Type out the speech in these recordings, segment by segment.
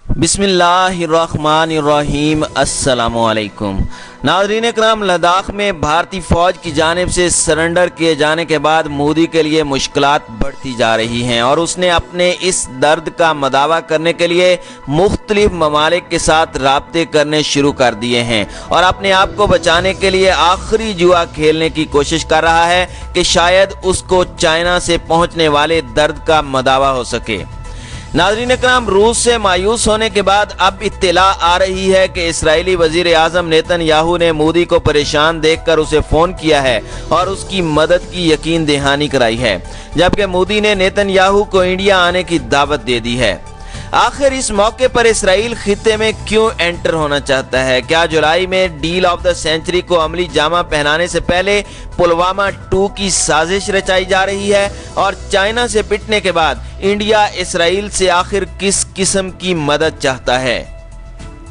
बिस्मिल्लाहिर्रहमानिर्रहीम। अस्सलामुअलैकुम नाज़रीन इकराम, लद्दाख में भारतीय फ़ौज की जानिब से सरेंडर किए जाने के बाद मोदी के लिए मुश्किलात बढ़ती जा रही हैं और उसने अपने इस दर्द का मदावा करने के लिए मुख्तलिफ ममालिक के साथ राब्ते करने शुरू कर दिए हैं और अपने आप को बचाने के लिए आखिरी जुआ खेलने की कोशिश कर रहा है कि शायद उसको चाइना से पहुंचने वाले दर्द का मदावा हो सके। नाज़रीन इकराम, रूस से मायूस होने के बाद अब इत्तला आ रही है कि इस्राएली वज़ीर आज़म नेतन्याहू ने मोदी को परेशान देखकर उसे फ़ोन किया है और उसकी मदद की यकीन दहानी कराई है, जबकि मोदी ने नेतन्याहू को इंडिया आने की दावत दे दी है। आखिर इस मौके पर इसराइल खित्ते में क्यों एंटर होना चाहता है? क्या जुलाई में डील ऑफ द सेंचुरी को अमली जामा पहनाने से पहले पुलवामा 2 की साजिश रचाई जा रही है? और चाइना से पिटने के बाद इंडिया इसराइल से आखिर किस किस्म की मदद चाहता है?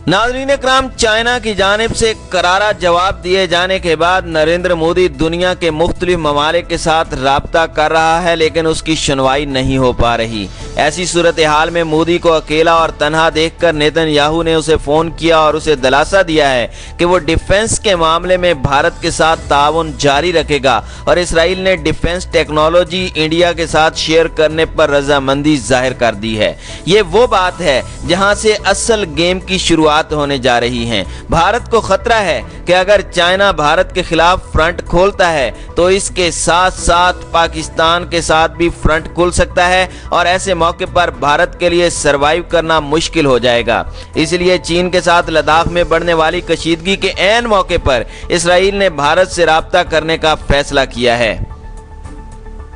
नाज़रीन इकराम, चाइना की जानिब से करारा जवाब दिए जाने के बाद नरेंद्र मोदी दुनिया के मुख्तलिफ ममालिक के साथ राब्ता कर रहा है, लेकिन उसकी सुनवाई नहीं हो पा रही। ऐसी सूरत हाल में मोदी को अकेला और तन्हा देखकर नेतन्याहू ने उसे फ़ोन किया और उसे दिलासा दिया है कि वो डिफेंस के मामले में भारत के साथ ताउन जारी रखेगा और इसराइल ने डिफेंस टेक्नोलॉजी इंडिया के साथ शेयर करने पर रजामंदी जाहिर कर दी है। ये वो बात है जहां से असल गेम की शुरुआत होने जा रही है। भारत को खतरा है कि अगर चाइना भारत के खिलाफ फ्रंट खोलता है तो इसके साथ साथ पाकिस्तान के साथ भी फ्रंट खुल सकता है और ऐसे मौके पर भारत के लिए सरवाइव करना मुश्किल हो जाएगा। इसलिए चीन के साथ लद्दाख में बढ़ने वाली कशीदगी के ऐन मौके पर इसराइल ने भारत से राब्ता करने का फैसला किया है।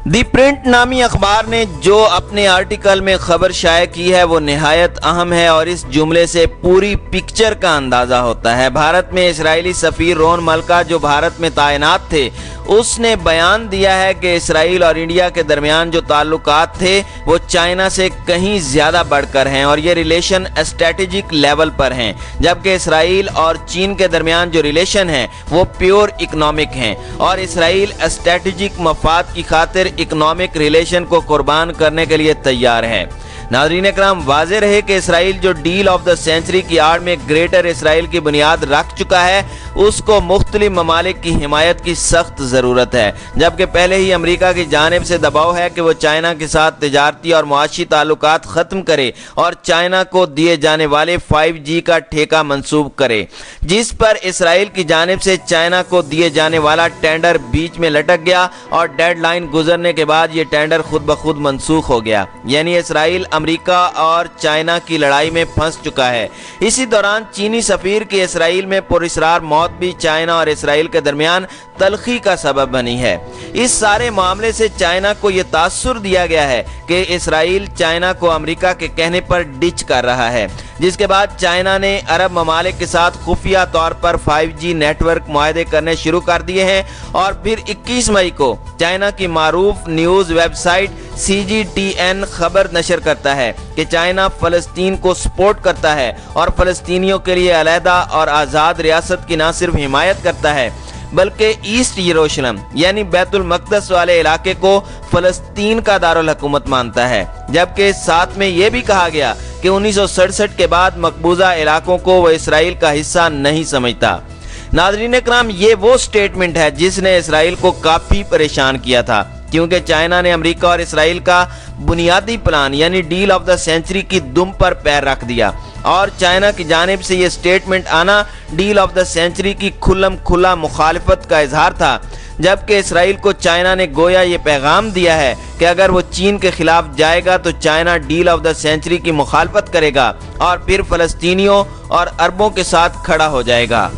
दी प्रिंट नामी अखबार ने जो अपने आर्टिकल में खबर शाये की है वो निहायत अहम है और इस जुमले से पूरी पिक्चर का अंदाजा होता है। भारत में इस्राएली सफीर रोन मल्का जो भारत में तैनात थे, उसने बयान दिया है कि इसराइल और इंडिया के दरमियान जो ताल्लुकात थे वो चाइना से कहीं ज्यादा बढ़कर हैं और ये रिलेशन स्ट्रेटेजिक लेवल पर हैं, जबकि इसराइल और चीन के दरमियान जो रिलेशन है वो प्योर इकोनॉमिक हैं और इसराइल स्ट्रेटेजिक मफाद की खातिर इकोनॉमिक रिलेशन को कुर्बान करने के लिए तैयार है। नाज़रीन इकराम, वाज़ेह रहे कि इसराइल जो डील ऑफ द सेंचुरी की आड़ में ग्रेटर इसराइल की बुनियाद रख चुका है, उसको मुख्तलिफ ममालिक की हिमायत की सख्त ज़रूरत है, जबकि पहले ही अमेरिका की जानिब से दबाव है कि वो चाइना के साथ तिजारती और मुआशी ताल्लुकात ख़त्म करे और चाइना को दिए जाने वाले 5G का ठेका मंसूब करे, जिस पर इसराइल की जानिब से चाइना को दिए जाने वाला टेंडर बीच में लटक गया और डेडलाइन गुजरने के बाद ये टेंडर खुद ब खुद मनसूख हो गया। यानी इसराइल अमेरिका और चाइना की लड़ाई में फंस चुका है। इसी दौरान चीनी सफीर की इसराइल में पुरअसरार मौत भी चाइना और इसराइल के दरमियान तलखी का सबब बनी है। इस सारे मामले से चाइना को यह तासुर दिया गया है कि इसराइल चाइना को अमेरिका के कहने पर डिच कर रहा है, जिसके बाद चाइना ने अरब ममालिक के साथ खुफिया तौर पर 5G नेटवर्क मुआहदे करने शुरू कर दिए हैं और फिर 21 मई को चाइना की मारूफ न्यूज़ वेबसाइट CGTN खबर नशर करता है कि चाइना फ़लस्तीन को सपोर्ट करता है और फ़लस्तीनियों के लिए अलहदा और आज़ाद रियासत की न सिर्फ हिमायत करता है बल्कि ईस्ट यरूशलेम यानी बैतुल मक़दस वाले इलाके को फ़लस्तीन का दारुल हुकूमत मानता है, जबकि साथ में यह भी कहा गया कि 1967 के बाद मकबूजा इलाकों को वह इसराइल का हिस्सा नहीं समझता। नाज़रीन इकराम, ये वो स्टेटमेंट है जिसने इसराइल को काफ़ी परेशान किया था, क्योंकि चाइना ने अमेरिका और इसराइल का बुनियादी प्लान यानी डील ऑफ द सेंचुरी की दुम पर पैर रख दिया और चाइना की जानिब से ये स्टेटमेंट आना डील ऑफ द सेंचुरी की खुल्लम खुल्ला मुखालिफत का इजहार था, जबकि इसराइल को चाइना ने गोया ये पैगाम दिया है कि अगर वो चीन के खिलाफ जाएगा तो China deal of the century की मुखालफत करेगा और फिर फ़लस्तीनियों और अरबों के साथ खड़ा हो जाएगा।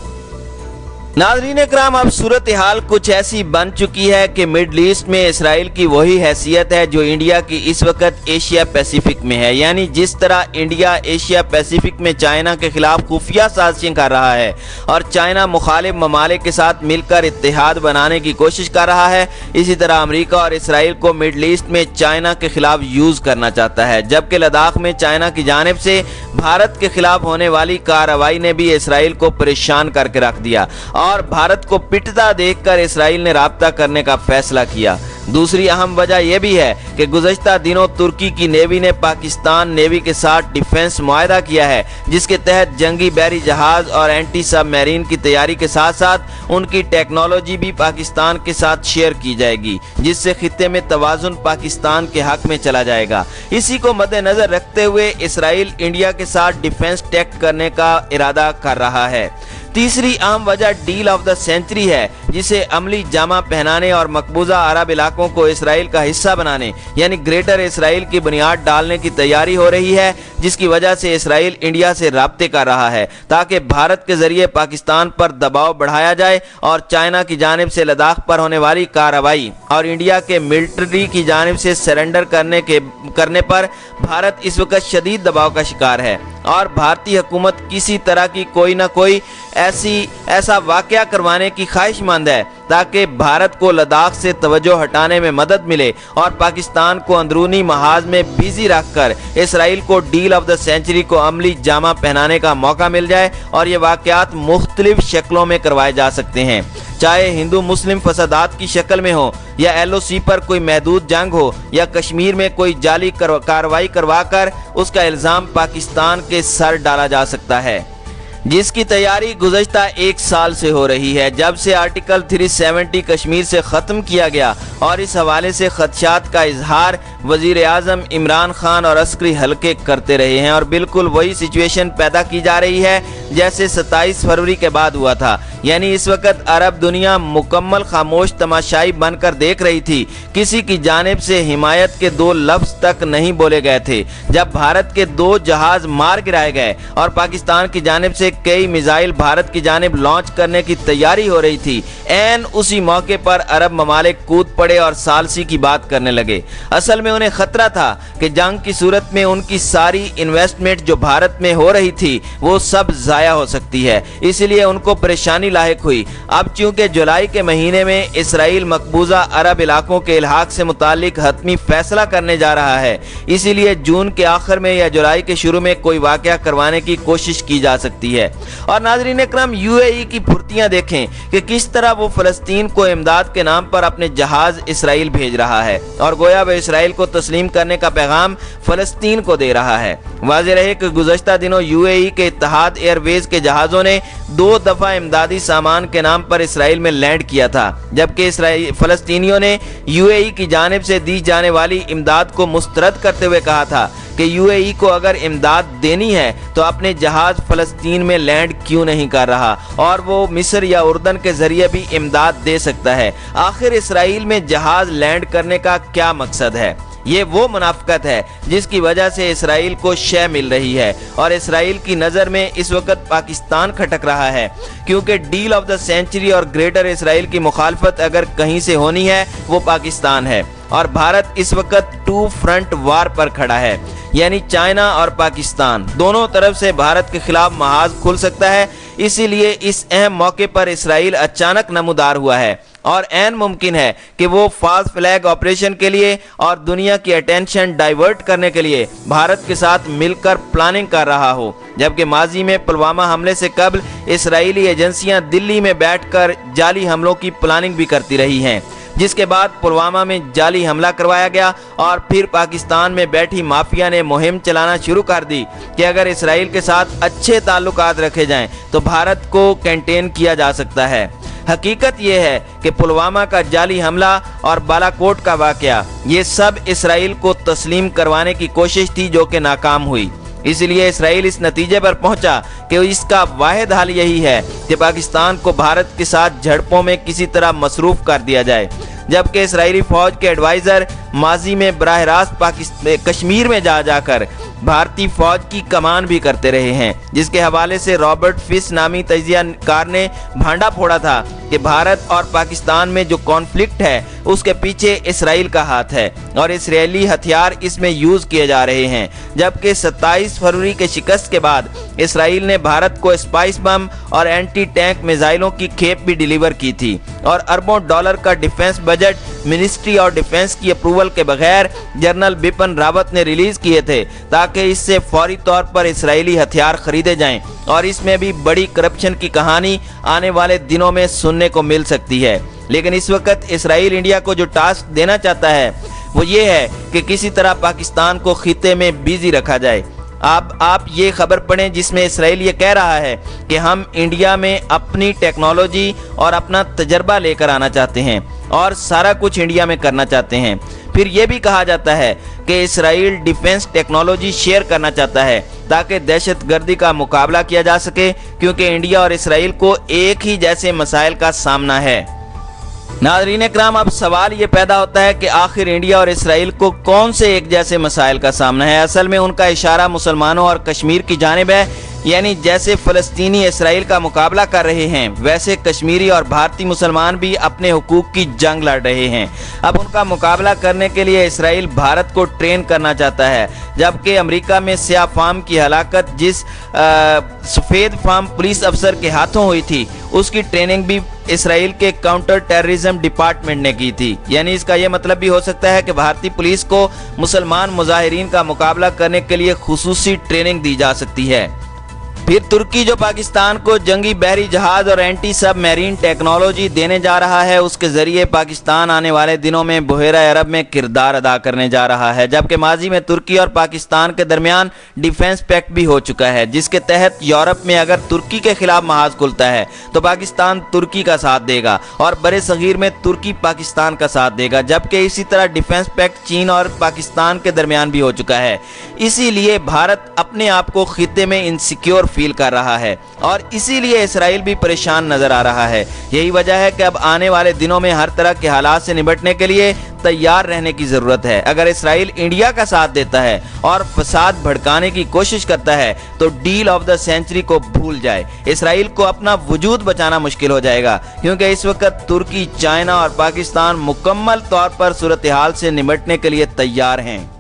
नाज़रीन इकराम, अब सूरत हाल कुछ ऐसी बन चुकी है कि मिडल ईस्ट में इसराइल की वही हैसियत है जो इंडिया की इस वक्त एशिया पैसिफिक में है। यानी जिस तरह इंडिया एशिया पैसिफिक में चाइना के खिलाफ खुफिया साजिशें कर रहा है और चाइना मुखालिफ ममालिक के साथ मिलकर इत्तेहाद बनाने की कोशिश कर रहा है, इसी तरह अमेरिका और इसराइल को मिडल ईस्ट में चाइना के खिलाफ यूज़ करना चाहता है, जबकि लद्दाख में चाइना की जानिब से भारत के खिलाफ होने वाली कार्रवाई ने भी इसराइल को परेशान करके रख दिया और भारत को पिटता देखकर इसराइल ने राब्ता करने का फैसला किया। दूसरी अहम वजह यह भी है कि गुज़श्ता दिनों तुर्की की नेवी ने पाकिस्तान नेवी के साथ डिफेंस मुआहदा किया है, जिसके तहत जंगी बहरी जहाज और एंटी सबमरीन की तैयारी के साथ साथ उनकी टेक्नोलॉजी भी पाकिस्तान के साथ शेयर की जाएगी, जिससे खित्ते में तवाज़ुन पाकिस्तान के हक में चला जाएगा। इसी को मद्देनजर रखते हुए इसराइल इंडिया के साथ डिफेंस टैक्ट करने का इरादा कर रहा है। तीसरी अहम वजह डील ऑफ द सेंचुरी है, जिसे अमली जामा पहनाने और मकबूजा अरब इलाकों को इसराइल का हिस्सा बनाने यानी ग्रेटर इसराइल की बुनियाद डालने की तैयारी हो रही है, जिसकी वजह से इसराइल इंडिया से राब्ते कर रहा है ताकि भारत के जरिए पाकिस्तान पर दबाव बढ़ाया जाए और चाइना की जानिब से लद्दाख पर होने वाली कार्रवाई और इंडिया के मिलिट्री की जानिब से सरेंडर करने पर भारत इस वक्त शदीद दबाव का शिकार है और भारतीय हुकूमत किसी तरह की कोई ना कोई ऐसा वाक़या करवाने की ख्वाहिशमंद है ताकि भारत को लद्दाख से तवज्जो हटाने में मदद मिले और पाकिस्तान को अंदरूनी महाज में बिजी रखकर इसराइल को डील ऑफ द सेंचुरी को अमली जामा पहनाने का मौका मिल जाए और ये वाक़यात मुख्तलिफ शक्लों में करवाए जा सकते हैं, चाहे हिंदू मुस्लिम फसादात की शक्ल में हो या LOC पर कोई महदूद जंग हो या कश्मीर में कोई जाली कार्रवाई करवाकर उसका इल्ज़ाम पाकिस्तान के सर डाला जा सकता है, जिसकी तैयारी गुज़श्ता एक साल से हो रही है जब से आर्टिकल 370 कश्मीर से ख़त्म किया गया। और इस हवाले से खदशात का इजहार वज़ीर आज़म इमरान खान और अस्करी हल्के करते रहे हैं और बिल्कुल वही सिचुएशन पैदा की जा रही है जैसे 27 फरवरी के बाद हुआ था, यानी इस वक्त अरब दुनिया मुकम्मल खामोश तमाशाई बनकर देख रही थी। किसी की जानिब से हिमायत के दो लफ्ज़ तक नहीं बोले गए थे जब भारत के 2 जहाज मार गिराए गए और पाकिस्तान की जानिब से कई मिसाइल भारत की जानिब लॉन्च करने की तैयारी हो रही थी। ऐन उसी मौके पर अरब ममालिक कूद पड़े और सालसी की बात करने लगे। असल में उन्हें खतरा था कि जंग की सूरत में उनकी सारी इन्वेस्टमेंट जो भारत में हो रही थी वो सब जाया हो सकती है, इसलिए उनको परेशानी लाहिक हुई। अब चूंकि जुलाई के महीने में इसराइल मकबूजा अरब इलाकों के इल्हाक से मुतालिक हतमी फैसला करने जा रहा है, इसीलिए जून के आखिर में या जुलाई के शुरू में कोई वाक़या करवाने की कोशिश की जा सकती है। और नाज़रीन इकराम, UAE की फुर्तियां देखें कि किस तरह वो फ़लस्तीन को इमदाद के नाम पर अपने जहाज इसराइल भेज रहा है और गोया वह इसराइल को तस्लीम करने का पैगाम फ़लस्तीन को दे रहा है। वाज़ेह रहे कि गुज़श्ता दिनों UAE के इत्तेहाद एयरवेज के जहाज़ों ने 2 दफ़ा इमदादी सामान के नाम पर इसराइल में लैंड किया था, जबकि फ़लस्तीनियों ने UAE की जानिब से दी जाने वाली इमदाद को मुस्तरद करते हुए कहा था कि UAE को अगर इमदाद देनी है तो अपने जहाज फ़लस्तीन में लैंड क्यों नहीं कर रहा और वो मिस्र या उर्दन के ज़रिए भी इमदाद दे सकता है। आखिर इसराइल में जहाज लैंड करने का क्या मकसद है? ये वो मुनाफ़िकत है जिसकी वजह से इसराइल को शय मिल रही है और इसराइल की नज़र में इस वक्त पाकिस्तान खटक रहा है, क्योंकि डील ऑफ द सेंचुरी और ग्रेटर इसराइल की मुखालफत अगर कहीं से होनी है वो पाकिस्तान है और भारत इस वक्त 2 फ्रंट वार पर खड़ा है, यानी चाइना और पाकिस्तान दोनों तरफ से भारत के खिलाफ महाज खुल सकता है। इसीलिए इस अहम मौके पर इसराइल अचानक नमूदार हुआ है और ऐन मुमकिन है कि वो फॉल्स फ्लैग ऑपरेशन के लिए और दुनिया की अटेंशन डाइवर्ट करने के लिए भारत के साथ मिलकर प्लानिंग कर रहा हो, जबकि माजी में पुलवामा हमले से कबल इसराइली एजेंसियां दिल्ली में बैठकर जाली हमलों की प्लानिंग भी करती रही हैं, जिसके बाद पुलवामा में जाली हमला करवाया गया और फिर पाकिस्तान में बैठी माफिया ने मुहिम चलाना शुरू कर दी कि अगर इसराइल के साथ अच्छे ताल्लुकात रखे जाएं तो भारत को कंटेन किया जा सकता है। हकीकत यह है कि पुलवामा का जाली हमला और बालाकोट का वाकया ये सब इसराइल को तस्लीम करवाने की कोशिश थी जो कि नाकाम हुई। इसलिए इसराइल इस नतीजे पर पहुंचा कि इसका वाहिद हल यही है कि पाकिस्तान को भारत के साथ झड़पों में किसी तरह मसरूफ कर दिया जाए, जबकि इसराइली फौज के एडवाइज़र माजी में बराह रास्त कश्मीर में जाकर भारतीय फौज की कमान भी करते रहे हैं, जिसके हवाले से रॉबर्ट फिश नामी तजिया कार ने भांडा फोड़ा था कि भारत और पाकिस्तान में जो कॉन्फ्लिक्ट है उसके पीछे इसराइल का हाथ है और इसराइली हथियार इसमें यूज़ किए जा रहे हैं। जबकि 27 फरवरी के शिकस्त के बाद इसराइल ने भारत को स्पाइस बम और एंटी टैंक मिसाइलों की खेप भी डिलीवर की थी और अरबों डॉलर का डिफेंस बजट मिनिस्ट्री और डिफेंस की अप्रूवल के बगैर जनरल बिपिन रावत ने रिलीज किए थे ताकि इससे फौरी तौर पर इसराइली हथियार खरीदे जाएं और इसमें भी बड़ी करप्शन की कहानी आने वाले दिनों में सुनने को मिल सकती है। लेकिन इस वक्त इसराइल इंडिया को जो टास्क देना चाहता है वो ये है कि किसी तरह पाकिस्तान को खित्ते में बिजी रखा जाए। आप ये खबर पढ़ें जिसमें इसराइल ये कह रहा है कि हम इंडिया में अपनी टेक्नोलॉजी और अपना तजर्बा लेकर आना चाहते हैं और सारा कुछ इंडिया में करना चाहते हैं। फिर ये भी कहा जाता है कि इसराइल डिफेंस टेक्नोलॉजी शेयर करना चाहता है ताकि दहशतगर्दी का मुकाबला किया जा सके, क्योंकि इंडिया और इसराइल को एक ही जैसे मसाइल का सामना है। नाज़रीन इकराम, अब सवाल ये पैदा होता है कि आखिर इंडिया और इसराइल को कौन से एक जैसे मसाइल का सामना है। असल में उनका इशारा मुसलमानों और कश्मीर की जानिब है, यानी जैसे फ़लस्तीनी इसराइल का मुकाबला कर रहे हैं वैसे कश्मीरी और भारतीय मुसलमान भी अपने हुकूक की जंग लड़ रहे हैं। अब उनका मुकाबला करने के लिए इसराइल भारत को ट्रेन करना चाहता है, जबकि अमेरिका में स्याह फार्म की हलाकत जिस सफ़ेद फार्म पुलिस अफसर के हाथों हुई थी उसकी ट्रेनिंग भी इसराइल के काउंटर टेररिज्म डिपार्टमेंट ने की थी। यानी इसका यह मतलब भी हो सकता है कि भारतीय पुलिस को मुसलमान मुजाहिरीन का मुकाबला करने के लिए खुसूसी ट्रेनिंग दी जा सकती है। फिर तुर्की जो पाकिस्तान को जंगी बहरी जहाज और एंटी सब मैरीन टेक्नोलॉजी देने जा रहा है, उसके जरिए पाकिस्तान आने वाले दिनों में बहेरा अरब में किरदार अदा करने जा रहा है। जबकि माजी में तुर्की और पाकिस्तान के दरमियान डिफेंस पैक्ट भी हो चुका है, जिसके तहत यूरोप में अगर तुर्की के खिलाफ महाज खुलता है तो पाकिस्तान तुर्की का साथ देगा और बड़े सगीर में तुर्की पाकिस्तान का साथ देगा। जबकि इसी तरह डिफेंस पैक्ट चीन और पाकिस्तान के दरमियान भी हो चुका है। इसीलिए भारत अपने आप को खित्ते में इनसिक्योर फील कर रहा है और इसीलिए इसराइल भी परेशान नजर आ रहा है। यही वजह है कि अब आने वाले दिनों में हर तरह के हालात से निपटने के लिए तैयार रहने की जरूरत है। अगर इसराइल इंडिया का साथ देता है और फसाद भड़काने की कोशिश करता है तो डील ऑफ द सेंचुरी को भूल जाए। इसराइल को अपना वजूद बचाना मुश्किल हो जाएगा, क्योंकि इस वक्त तुर्की, चाइना और पाकिस्तान मुकम्मल तौर पर सूरत हाल से निपटने के लिए तैयार हैं।